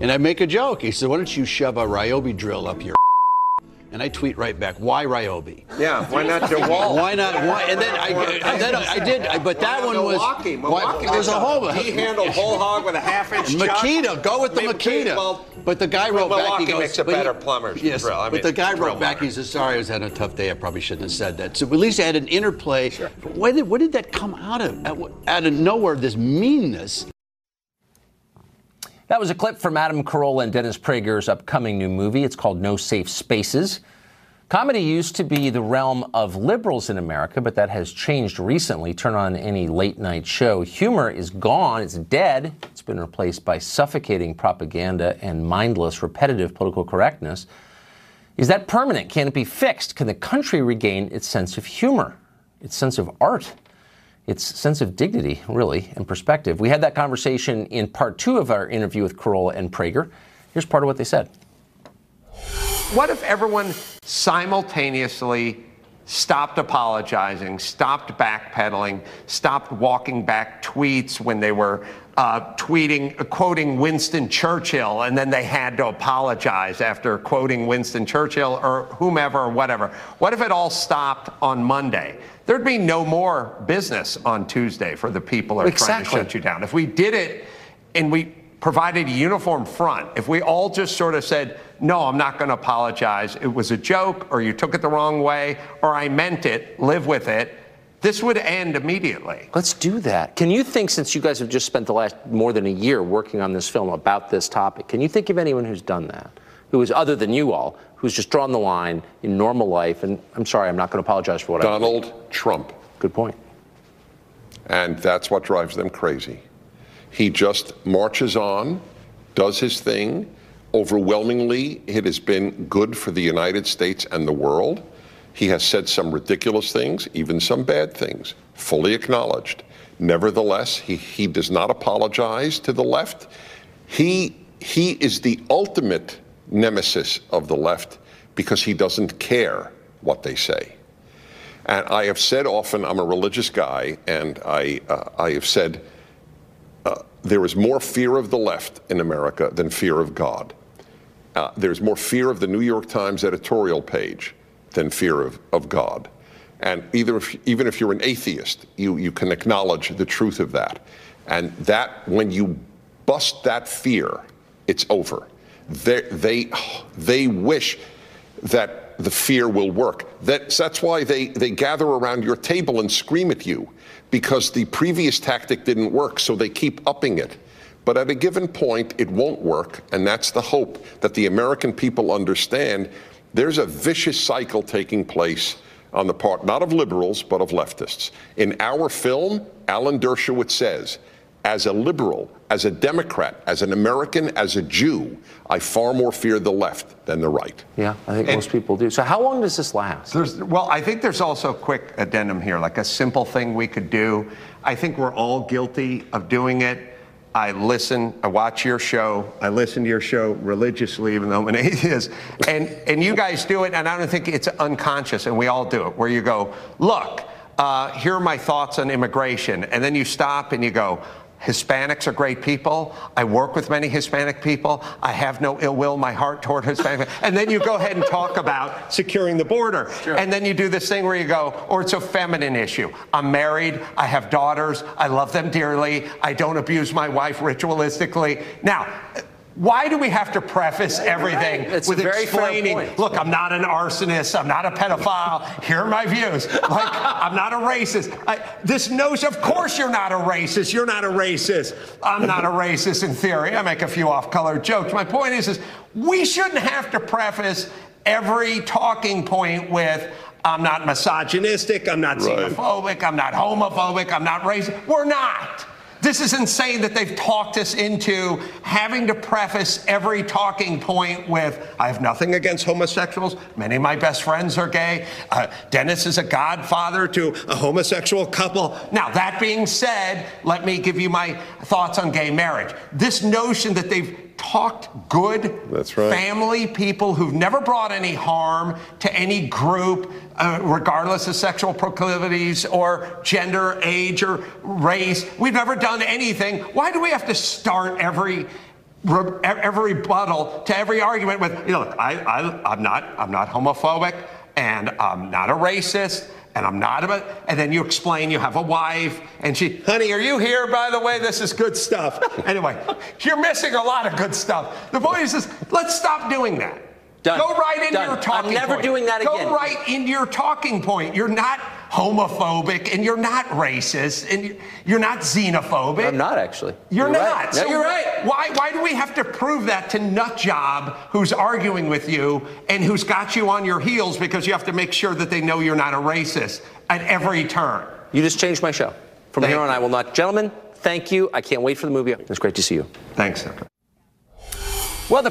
And I make a joke. He said, why don't you shove a Ryobi drill up your And I tweet right back, why Ryobi? Yeah, why not DeWalt? Why not? Why? And then I did, but that one was. Milwaukee. There's a whole. He handled whole hog with a half-inch Makita, go with the Makita. Well, but the guy wrote back, he goes, makes a better plumber's yes, drill. but the guy wrote back, he says, sorry, I was having a tough day. I probably shouldn't have said that. So at least I had an interplay. Sure. What did that come out of? Out of nowhere, this meanness. That was a clip from Adam Carolla and Dennis Prager's upcoming new movie. It's called No Safe Spaces. Comedy used to be the realm of liberals in America, but that has changed recently. Turn on any late-night show. Humor is gone. It's dead. It's been replaced by suffocating propaganda and mindless, repetitive political correctness. Is that permanent? Can it be fixed? Can the country regain its sense of humor, its sense of art, its sense of dignity, really, and perspective? We had that conversation in part 2 of our interview with Carolla and Prager. Here's part of what they said. What if everyone simultaneously stopped apologizing, stopped backpedaling, stopped walking back tweets when they were quoting Winston Churchill, and then they had to apologize after quoting Winston Churchill or whomever or whatever? What if it all stopped on Monday? There'd be no more business on Tuesday for the people who are trying to shut you down. If we did it and we provided a uniform front, if we all just sort of said, no, I'm not going to apologize, it was a joke, or you took it the wrong way, or I meant it, live with it, this would end immediately. Let's do that. Can you think, since you guys have just spent the last more than a year working on this film about this topic, can you think of anyone who's done that, who is other than you all, who's just drawn the line in normal life, and I'm sorry, I'm not going to apologize for what I did? Donald Trump. Good point. And that's what drives them crazy. He just marches on, does his thing. Overwhelmingly, it has been good for the United States and the world. He has said some ridiculous things, even some bad things, fully acknowledged. Nevertheless, he does not apologize to the left. He is the ultimate nemesis of the left because he doesn't care what they say. And I have said often, I'm a religious guy, and I have said there is more fear of the left in America than fear of God. There's more fear of the New York Times editorial page than fear of God. And even if you're an atheist, you can acknowledge the truth of that. And that, when you bust that fear, it's over. They wish that the fear will work. That's why they gather around your table and scream at you, because the previous tactic didn't work, so they keep upping it. But at a given point, it won't work, and that's the hope that the American people understand. There's a vicious cycle taking place on the part, not of liberals, but of leftists. In our film, Alan Dershowitz says, as a liberal, as a Democrat, as an American, as a Jew, I far more fear the left than the right. Yeah, I think most people do. So how long does this last? Well, I think there's also a quick addendum here, like a simple thing we could do. I think we're all guilty of doing it. I watch your show, I listen to your show religiously, even though I'm an atheist, and you guys do it, and I don't think it's unconscious, and we all do it, where you go, look, here are my thoughts on immigration, and then you stop and you go, Hispanics are great people. I work with many Hispanic people. I have no ill will in my heart toward Hispanic people. And then you go ahead and talk about securing the border. Sure. And then you do this thing where you go, or it's a feminine issue. I'm married. I have daughters. I love them dearly. I don't abuse my wife ritualistically. Now, why do we have to preface everything with explaining, look, I'm not an arsonist, I'm not a pedophile, here are my views. Like, I'm not a racist. This notion, of course you're not a racist, you're not a racist. I'm not a racist in theory. I make a few off-color jokes. My point is we shouldn't have to preface every talking point with, I'm not misogynistic, I'm not xenophobic, I'm not homophobic, I'm not racist. We're not. This is insane that they've talked us into having to preface every talking point with, I have nothing against homosexuals. Many of my best friends are gay. Dennis is a godfather to a homosexual couple. Now, that being said, let me give you my thoughts on gay marriage. This notion that they've talked good family people who've never brought any harm to any group, regardless of sexual proclivities or gender, age, or race. We've never done anything. Why do we have to start every every rebuttal to every argument with, look, I'm not homophobic, and I'm not a racist, and I'm not and then you explain you have a wife, and honey, are you here, by the way? This is good stuff. Anyway, you're missing a lot of good stuff. The point is, let's stop doing that. Done. Go right into your talking point. I'm never doing that again. Go right into your talking point. You're not homophobic, and you're not racist, and you're not xenophobic. I'm not, actually. You're not. Right. No, so you're right. Why do we have to prove that to Nutjob, who's arguing with you and who's got you on your heels, because you have to make sure that they know you're not a racist at every turn? You just changed my show. From here on, I will not. Gentlemen, thank you. I can't wait for the movie. It's great to see you. Thanks, Senator. Well, the